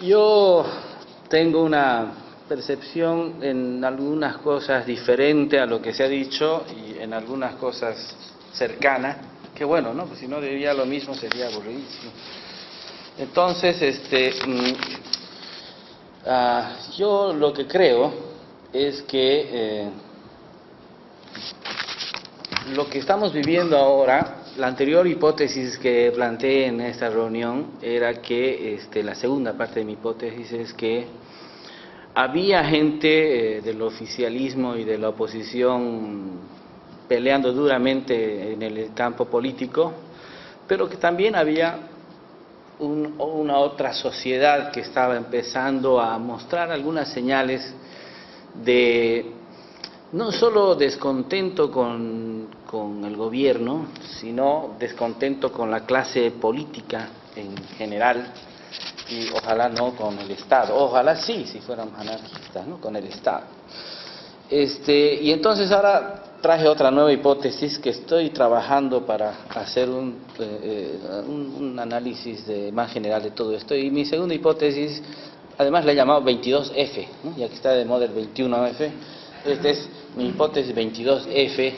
Yo tengo una percepción en algunas cosas diferente a lo que se ha dicho y en algunas cosas cercana. Qué bueno, ¿no? Pues si no diría lo mismo sería aburridísimo. Entonces, yo lo que creo es que lo que estamos viviendo ahora, la anterior hipótesis que planteé en esta reunión era que, la segunda parte de mi hipótesis es que había gente del oficialismo y de la oposición peleando duramente en el campo político, pero que también había una otra sociedad que estaba empezando a mostrar algunas señales de no solo descontento con el gobierno, sino descontento con la clase política en general, y ojalá no con el Estado, ojalá sí, si fuéramos anarquistas, ¿no? Con el Estado. Y entonces ahora traje otra nueva hipótesis que estoy trabajando para hacer un análisis más general de todo esto. Y mi segunda hipótesis, además la he llamado 22F, ¿no? Ya que está de moda el 21F, esta es mi hipótesis 22F,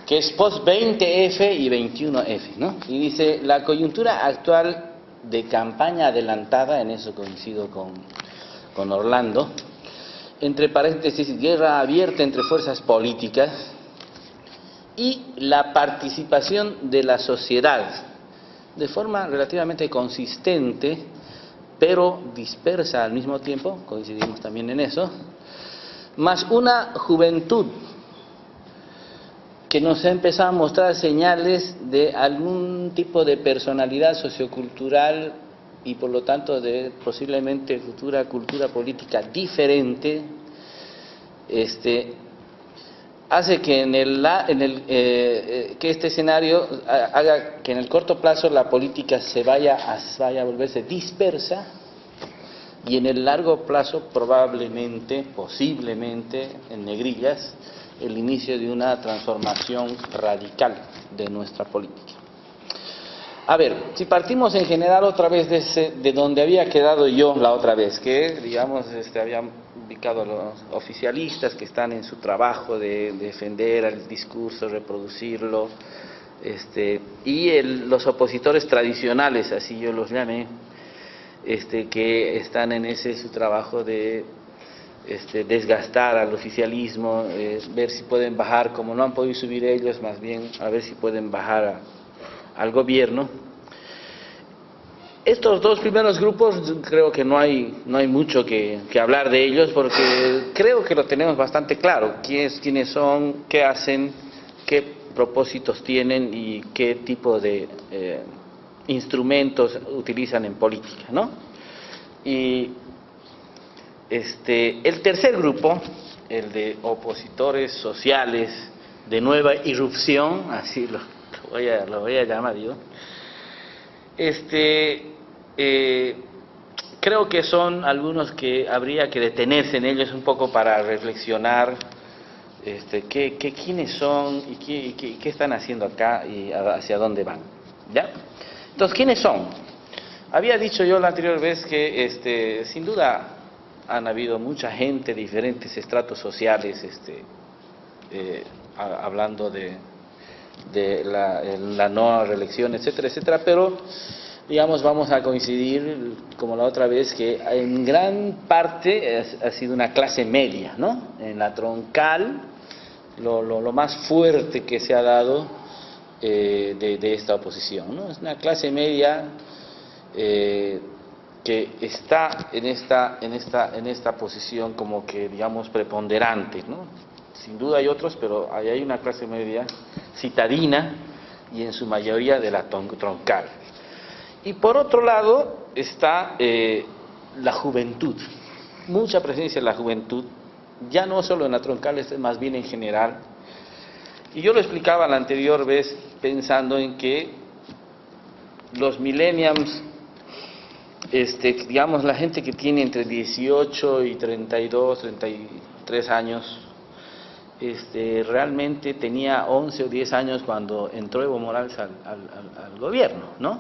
que es post 20F y 21F, ¿no? Y dice, la coyuntura actual de campaña adelantada, en eso coincido con Orlando, entre paréntesis, guerra abierta entre fuerzas políticas y la participación de la sociedad de forma relativamente consistente, pero dispersa al mismo tiempo, coincidimos también en eso, más una juventud que nos ha empezado a mostrar señales de algún tipo de personalidad sociocultural y por lo tanto de posiblemente futura cultura política diferente, hace que que este escenario haga que en el corto plazo la política vaya a volverse dispersa y en el largo plazo probablemente, posiblemente, en negrillas, el inicio de una transformación radical de nuestra política. A ver, si partimos en general otra vez de donde había quedado yo la otra vez, que digamos habían ubicado a los oficialistas que están en su trabajo de defender el discurso, reproducirlo, y los opositores tradicionales, así yo los llamé, que están en su trabajo de desgastar al oficialismo, ver si pueden bajar, como no han podido subir ellos, más bien a ver si pueden bajar al gobierno. Estos dos primeros grupos creo que no hay mucho que hablar de ellos, porque creo que lo tenemos bastante claro, quiénes son, qué hacen, qué propósitos tienen y qué tipo de instrumentos utilizan en política, ¿no? Y el tercer grupo, el de opositores sociales de nueva irrupción, así lo voy a llamar yo, creo que son algunos que habría que detenerse en ellos un poco para reflexionar quiénes son y qué están haciendo acá y hacia dónde van, ¿ya? Entonces, ¿quiénes son? Había dicho yo la anterior vez que sin duda han habido mucha gente de diferentes estratos sociales, hablando de la no reelección, etcétera, etcétera, pero digamos vamos a coincidir como la otra vez que en gran parte ha sido una clase media, ¿no? En la troncal, lo más fuerte que se ha dado de esta oposición, ¿no? Es una clase media que está en esta posición como que digamos preponderante, ¿no? Sin duda hay otros, pero ahí hay una clase media citadina y en su mayoría de la troncal. Y por otro lado está la juventud, mucha presencia de la juventud, ya no solo en la troncal, es más bien en general. Y yo lo explicaba la anterior vez pensando en que los millennials, digamos la gente que tiene entre 18 y 32, 33 años, realmente tenía 11 o 10 años cuando entró Evo Morales al gobierno, ¿no?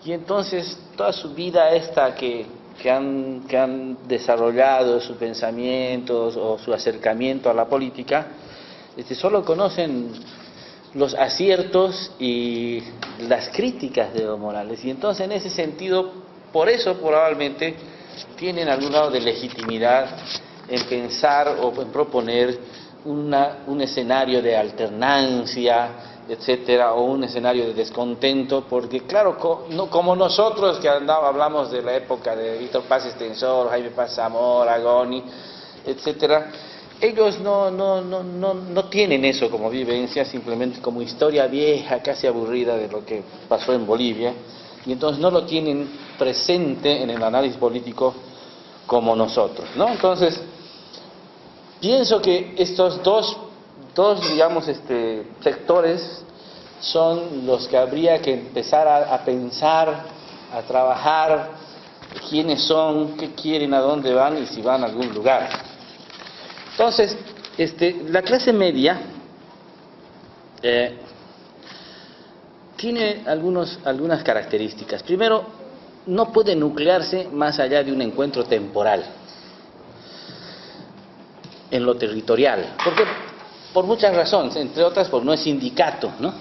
Y entonces toda su vida que que han desarrollado sus pensamientos o su acercamiento a la política, solo conocen los aciertos y las críticas de Evo Morales. Y entonces, en ese sentido, por eso probablemente tienen algún grado de legitimidad en pensar o en proponer un escenario de alternancia, etcétera, o un escenario de descontento, porque claro, no como nosotros que hablamos de la época de Víctor Paz Extensor, Jaime Paz Zamora, Goni, etcétera, ellos no tienen eso como vivencia, simplemente como historia vieja, casi aburrida de lo que pasó en Bolivia, y entonces no lo tienen presente en el análisis político como nosotros, ¿no? Entonces, pienso que estos dos digamos, sectores son los que habría que empezar a pensar, a trabajar, quiénes son, qué quieren, a dónde van y si van a algún lugar. Entonces, la clase media tiene algunas características. Primero, no puede nuclearse más allá de un encuentro temporal en lo territorial. ¿Por qué? Por muchas razones, entre otras, porque no es sindicato, ¿no?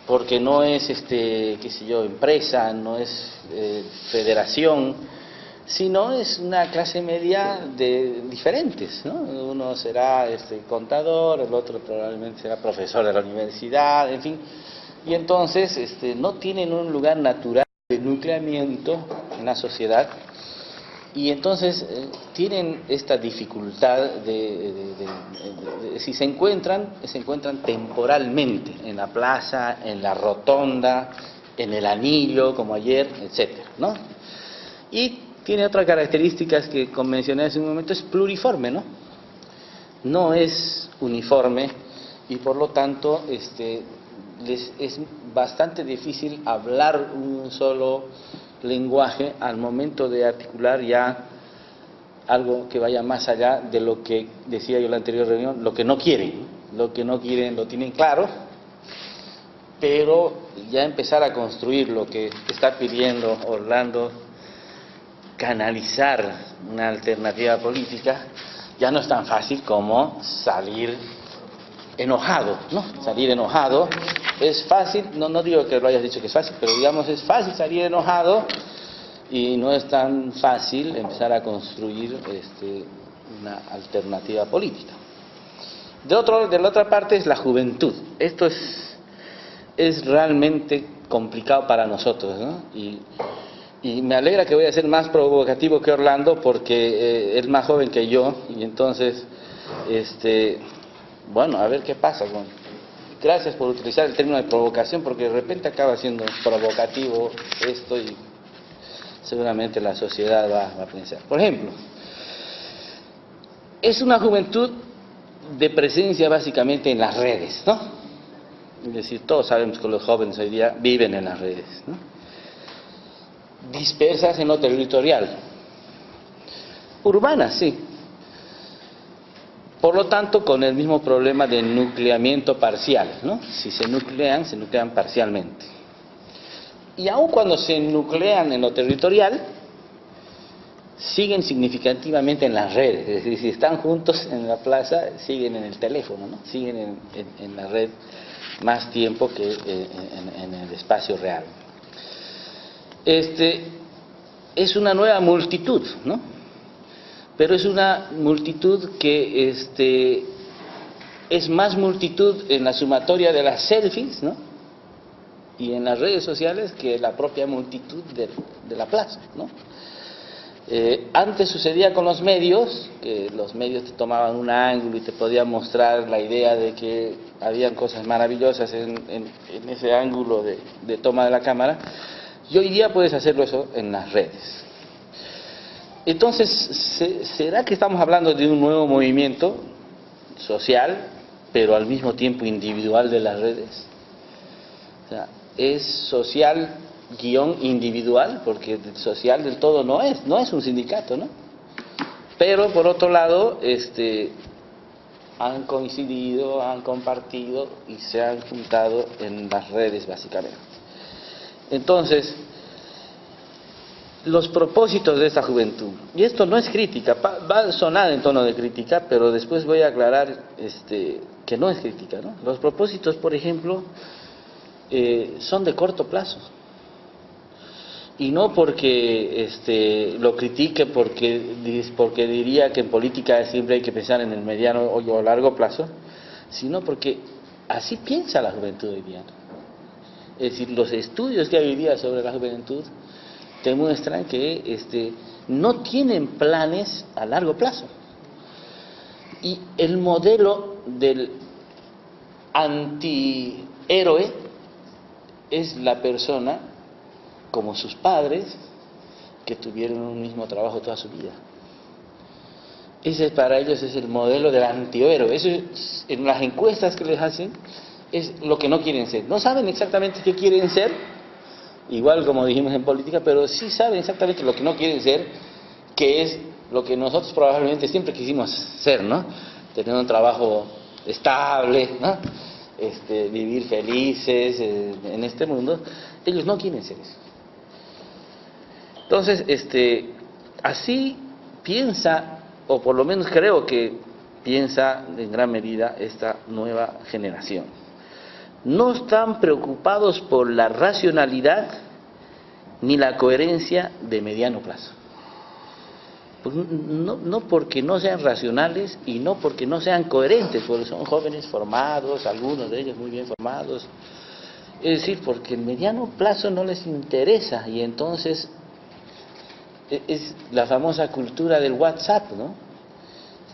Porque no es, qué sé yo, empresa, no es federación, sino es una clase media de diferentes, ¿no? Uno será contador, el otro probablemente será profesor de la universidad, en fin, y entonces no tienen un lugar natural de nucleamiento en la sociedad. Y entonces tienen esta dificultad si se encuentran temporalmente en la plaza, en la rotonda, en el anillo, como ayer, etcétera, ¿no? Y tiene otras características que mencioné hace un momento, es pluriforme, ¿no? No es uniforme y por lo tanto les es bastante difícil hablar un solo lenguaje al momento de articular ya algo que vaya más allá de lo que decía yo en la anterior reunión, lo que no quieren lo tienen claro, pero ya empezar a construir lo que está pidiendo Orlando, canalizar una alternativa política, ya no es tan fácil como salir enojado, ¿no? Salir enojado es fácil, no digo que lo hayas dicho que es fácil, pero digamos es fácil salir enojado y no es tan fácil empezar a construir una alternativa política. De la otra parte es la juventud. Esto es realmente complicado para nosotros, ¿no? Y me alegra que voy a ser más provocativo que Orlando porque es más joven que yo y entonces bueno, a ver qué pasa. Gracias por utilizar el término de provocación, porque de repente acaba siendo provocativo esto y seguramente la sociedad va a pensar. Por ejemplo, es una juventud de presencia básicamente en las redes, ¿no? Es decir, todos sabemos que los jóvenes hoy día viven en las redes, ¿no? Dispersas en lo territorial. Urbanas, sí. Por lo tanto, con el mismo problema de nucleamiento parcial, ¿no? Si se nuclean parcialmente. Y aun cuando se nuclean en lo territorial, siguen significativamente en las redes. Es decir, si están juntos en la plaza, siguen en el teléfono, ¿no? Siguen en la red más tiempo que en el espacio real. Es una nueva multitud, ¿no? Pero es una multitud que es más multitud en la sumatoria de las selfies, ¿no? Y en las redes sociales que la propia multitud de la plaza, ¿no? Antes sucedía con los medios, que los medios te tomaban un ángulo y te podían mostrar la idea de que habían cosas maravillosas en ese ángulo de toma de la cámara, y hoy día puedes hacerlo eso en las redes. Entonces, ¿será que estamos hablando de un nuevo movimiento social, pero al mismo tiempo individual de las redes? O sea, es social individual, porque social del todo no es un sindicato, ¿no? Pero por otro lado, han coincidido, han compartido y se han juntado en las redes básicamente. Entonces, los propósitos de esta juventud. Y esto no es crítica, va a sonar en tono de crítica, pero después voy a aclarar que no es crítica, ¿no? Los propósitos, por ejemplo, son de corto plazo. Y no porque lo critique, porque diría que en política siempre hay que pensar en el mediano o largo plazo, sino porque así piensa la juventud hoy día. Es decir, los estudios que hay hoy día sobre la juventud demuestran que no tienen planes a largo plazo. Y el modelo del antihéroe es la persona, como sus padres, que tuvieron un mismo trabajo toda su vida. Ese para ellos es el modelo del antihéroe. Eso en las encuestas que les hacen es lo que no quieren ser. No saben exactamente qué quieren ser, igual como dijimos en política, pero sí saben exactamente lo que no quieren ser, que es lo que nosotros probablemente siempre quisimos ser, ¿no? Tener un trabajo estable, ¿no? Vivir felices en este mundo. Ellos no quieren ser eso. Entonces, así piensa, o por lo menos creo que piensa en gran medida esta nueva generación. No están preocupados por la racionalidad ni la coherencia de mediano plazo. Pues no porque no sean racionales y no porque no sean coherentes, porque son jóvenes formados, algunos de ellos muy bien formados. Es decir, porque el mediano plazo no les interesa, y entonces es la famosa cultura del WhatsApp, ¿no?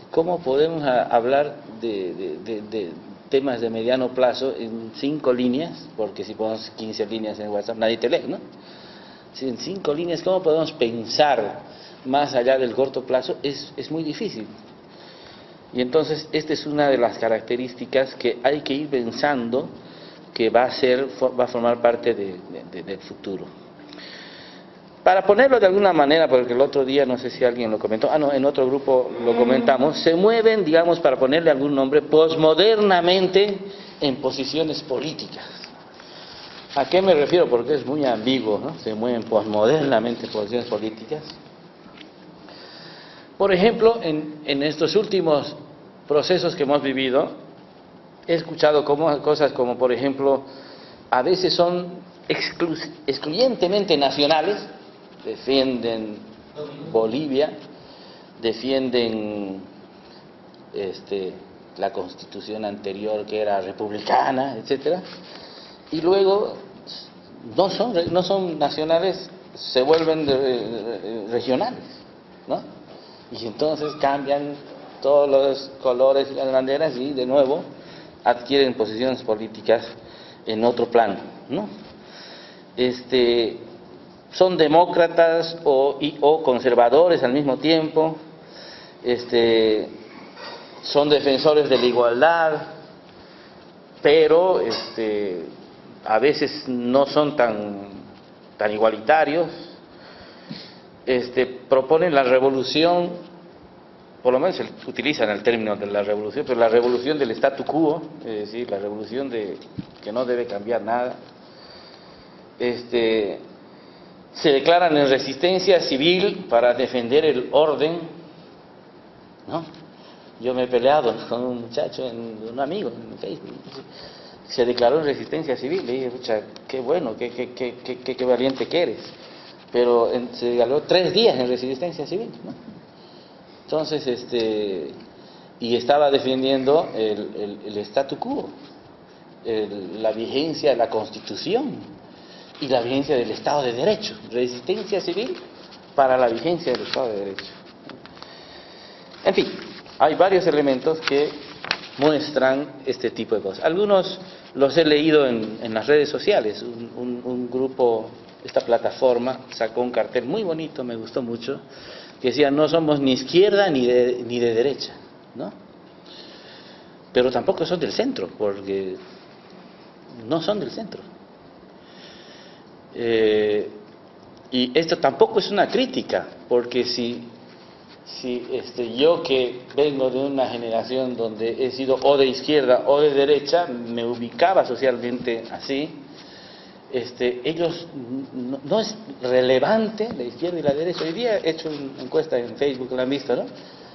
¿Cómo podemos hablar de temas de mediano plazo en 5 líneas? Porque si ponemos 15 líneas en WhatsApp nadie te lee, ¿no? Si en 5 líneas, ¿cómo podemos pensar más allá del corto plazo? Es muy difícil. Y entonces esta es una de las características que hay que ir pensando que va a formar parte del futuro. Para ponerlo de alguna manera, porque el otro día no sé si alguien lo comentó, en otro grupo lo comentamos, se mueven, digamos, para ponerle algún nombre, posmodernamente en posiciones políticas. ¿A qué me refiero? Porque es muy ambiguo, ¿no? Se mueven posmodernamente en posiciones políticas. Por ejemplo, en estos últimos procesos que hemos vivido, he escuchado cosas como, por ejemplo, a veces son excluyentemente nacionales, defienden Bolivia, defienden la constitución anterior que era republicana, etcétera, y luego no son nacionales, se vuelven regionales, ¿no? Y entonces cambian todos los colores y las banderas y de nuevo adquieren posiciones políticas en otro plano, ¿no? Son demócratas o conservadores al mismo tiempo, son defensores de la igualdad, pero a veces no son tan igualitarios, proponen la revolución, por lo menos utilizan el término de la revolución, pero la revolución del statu quo, es decir, la revolución de que no debe cambiar nada. Se declaran en resistencia civil para defender el orden, ¿no? Yo me he peleado con un muchacho, un amigo en Facebook, se declaró en resistencia civil, le dije, pucha, qué bueno, qué valiente que eres, pero se declaró 3 días en resistencia civil, ¿no? Entonces, y estaba defendiendo el statu quo, la vigencia de la Constitución y la vigencia del Estado de Derecho, resistencia civil para la vigencia del Estado de Derecho. En fin, hay varios elementos que muestran este tipo de cosas. Algunos los he leído en las redes sociales. Un grupo, esta plataforma, sacó un cartel muy bonito, me gustó mucho, que decía: no somos ni izquierda ni de derecha, ¿no? Pero tampoco son del centro, porque no son del centro. Y esto tampoco es una crítica, porque si yo, que vengo de una generación donde he sido o de izquierda o de derecha, me ubicaba socialmente así, ellos no es relevante la izquierda y la derecha. Hoy día he hecho una encuesta en Facebook, la han visto, ¿no?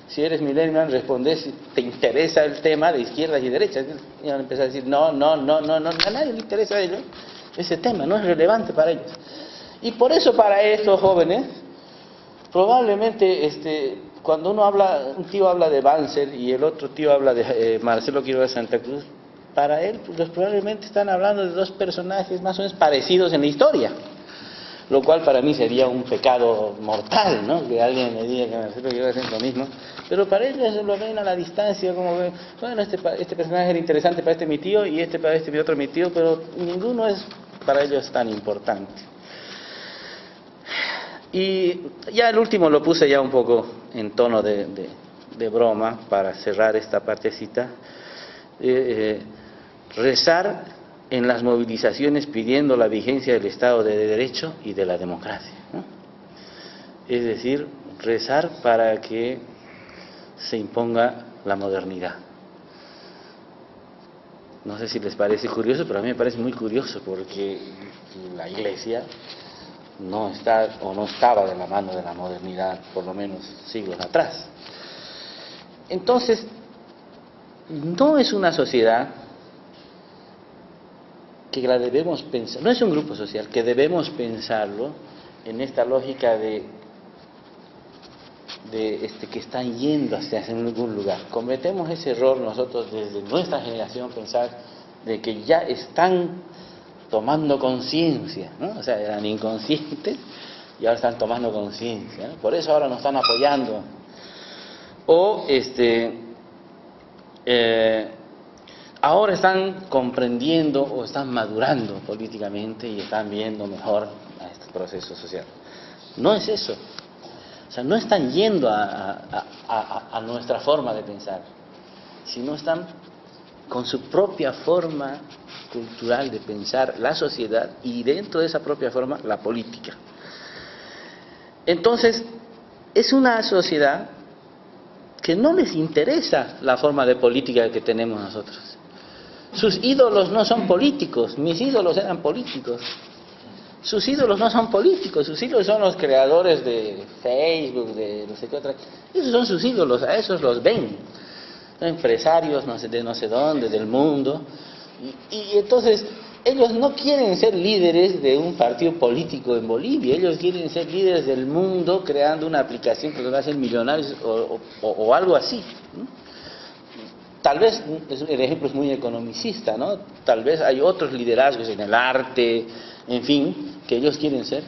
Si eres millennial, respondes si te interesa el tema de izquierdas y derechas. Y van a empezar a decir, no, a nadie le interesa a ellos. Ese tema no es relevante para ellos. Y por eso para estos jóvenes, probablemente cuando un tío habla de Banzer y el otro tío habla de Marcelo Quiroga Santa Cruz, para él pues, probablemente están hablando de dos personajes más o menos parecidos en la historia. Lo cual para mí sería un pecado mortal, ¿no? Que alguien me diga que Marcelo Quiroga es lo mismo. Pero para ellos lo ven a la distancia, como ven, bueno, este personaje era interesante para mi tío y para mi otro mi tío, pero ninguno es para ellos tan importante. Y ya el último lo puse ya un poco en tono de broma para cerrar esta partecita. Rezar en las movilizaciones pidiendo la vigencia del Estado de Derecho y de la democracia, ¿no? Es decir, rezar para que se imponga la modernidad. No sé si les parece curioso, pero a mí me parece muy curioso porque la Iglesia no está o no estaba de la mano de la modernidad, por lo menos siglos atrás. Entonces, no es una sociedad que la debemos pensar, no es un grupo social que debemos pensarlo en esta lógica de que están yendo hacia algún lugar. Cometemos ese error nosotros desde nuestra generación, pensar de que ya están tomando conciencia, ¿no? O sea, eran inconscientes y ahora están tomando conciencia, ¿no? Por eso ahora nos están apoyando. O ahora están comprendiendo o están madurando políticamente y están viendo mejor a este proceso social. No es eso. O sea, no están yendo a nuestra forma de pensar, sino están con su propia forma cultural de pensar la sociedad y dentro de esa propia forma la política. Entonces, es una sociedad que no les interesa la forma de política que tenemos nosotros. Sus ídolos no son políticos, mis ídolos eran políticos. Sus ídolos no son políticos, sus ídolos son los creadores de Facebook, de no sé qué otra. Esos son sus ídolos, a esos los ven. Son empresarios de no sé dónde, del mundo. Y entonces, ellos no quieren ser líderes de un partido político en Bolivia, ellos quieren ser líderes del mundo creando una aplicación que los va a hacer millonarios o algo así, ¿no? Tal vez el ejemplo es muy economicista, ¿no? Tal vez hay otros liderazgos en el arte, en fin, que ellos quieren ser,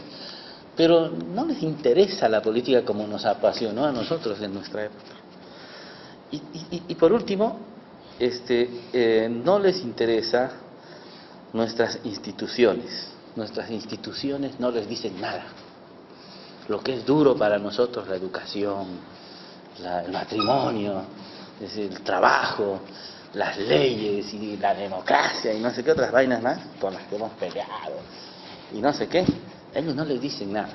pero no les interesa la política como nos apasionó a nosotros en nuestra época. Y por último, no les interesa nuestras instituciones. Nuestras instituciones no les dicen nada. Lo que es duro para nosotros, la educación, el matrimonio, es decir, el trabajo, las leyes y la democracia y no sé qué otras vainas más con las que hemos peleado y no sé qué, a ellos no les dicen nada.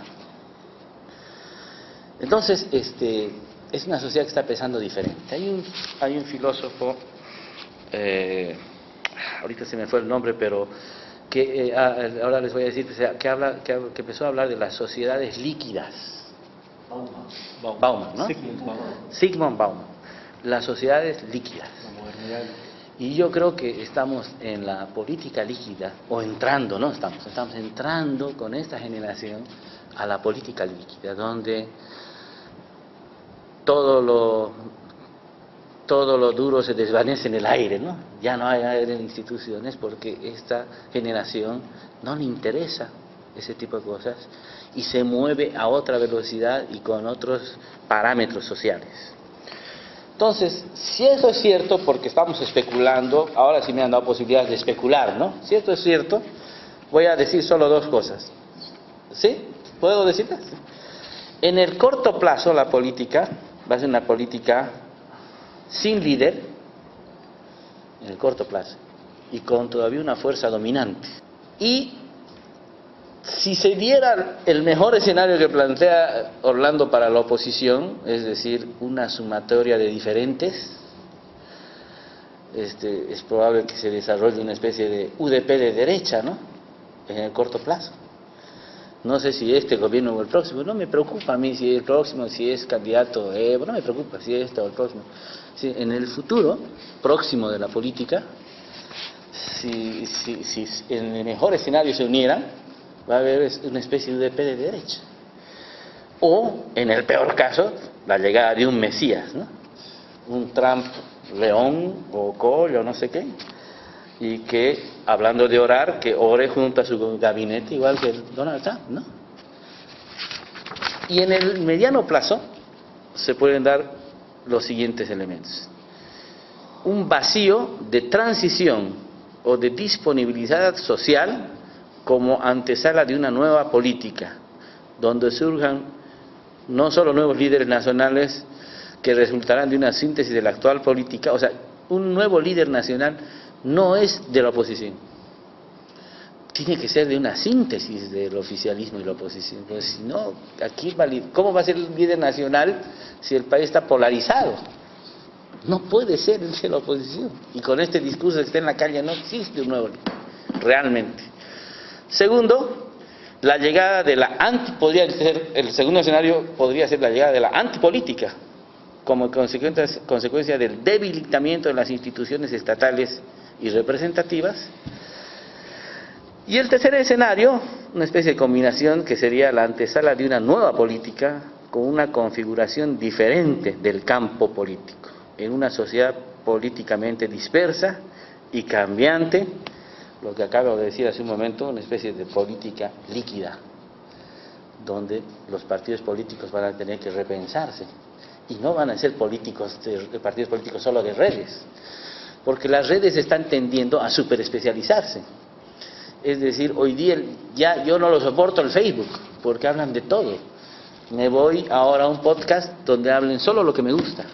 Entonces, es una sociedad que está pensando diferente. Hay un filósofo, ahorita se me fue el nombre, pero que ahora les voy a decir que empezó a hablar de las sociedades líquidas. Bauman, ¿no? Zygmunt Bauman. Las sociedades líquidas. Y yo creo que estamos en la política líquida, o entrando, no estamos entrando con esta generación a la política líquida, donde todo lo duro se desvanece en el aire, ¿no? Ya no hay aire en instituciones porque esta generación no le interesa ese tipo de cosas y se mueve a otra velocidad y con otros parámetros sociales. Entonces, si eso es cierto, porque estamos especulando, ahora sí me han dado posibilidades de especular, ¿no? Si esto es cierto, voy a decir solo dos cosas. ¿Sí? ¿Puedo decirlas? En el corto plazo, la política va a ser una política sin líder, en el corto plazo, y con todavía una fuerza dominante. Y si se diera el mejor escenario que plantea Orlando para la oposición, es decir, una sumatoria de diferentes, es probable que se desarrolle una especie de UDP de derecha, ¿no? en el corto plazo. No sé si este gobierno o el próximo, no me preocupa a mí si el próximo, si es candidato Evo, no me preocupa si es este o el próximo. Si en el futuro próximo de la política, si en el mejor escenario se unieran, va a haber una especie de UDP de derecha. O, en el peor caso, la llegada de un Mesías, ¿no? Un Trump león o Col o no sé qué, y que, hablando de orar, que ore junto a su gabinete igual que Donald Trump, ¿no? Y en el mediano plazo se pueden dar los siguientes elementos: un vacío de transición o de disponibilidad social como antesala de una nueva política, donde surjan no solo nuevos líderes nacionales que resultarán de una síntesis de la actual política. O sea, un nuevo líder nacional no es de la oposición, tiene que ser de una síntesis del oficialismo y la oposición, pues si no, aquí ¿cómo va a ser el líder nacional si el país está polarizado? No puede ser el de la oposición, y con este discurso que está en la calle no existe un nuevo líder, realmente. Segundo, la llegada de la el segundo escenario podría ser la llegada de la antipolítica, como consecuencia del debilitamiento de las instituciones estatales y representativas. Y el tercer escenario, una especie de combinación que sería la antesala de una nueva política con una configuración diferente del campo político, en una sociedad políticamente dispersa y cambiante, lo que acabo de decir hace un momento, una especie de política líquida, donde los partidos políticos van a tener que repensarse, y no van a ser partidos políticos solo de redes, porque las redes están tendiendo a superespecializarse. Es decir, hoy día ya yo no lo soporto el Facebook, porque hablan de todo. Me voy ahora a un podcast donde hablen solo lo que me gusta,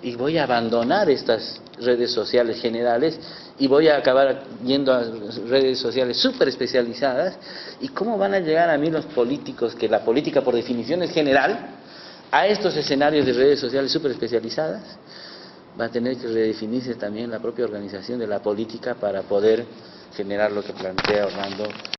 y voy a abandonar estas redes sociales generales y voy a acabar yendo a redes sociales súper especializadas. ¿Y cómo van a llegar a mí los políticos, que la política por definición es general, a estos escenarios de redes sociales súper especializadas? Va a tener que redefinirse también la propia organización de la política para poder generar lo que plantea Orlando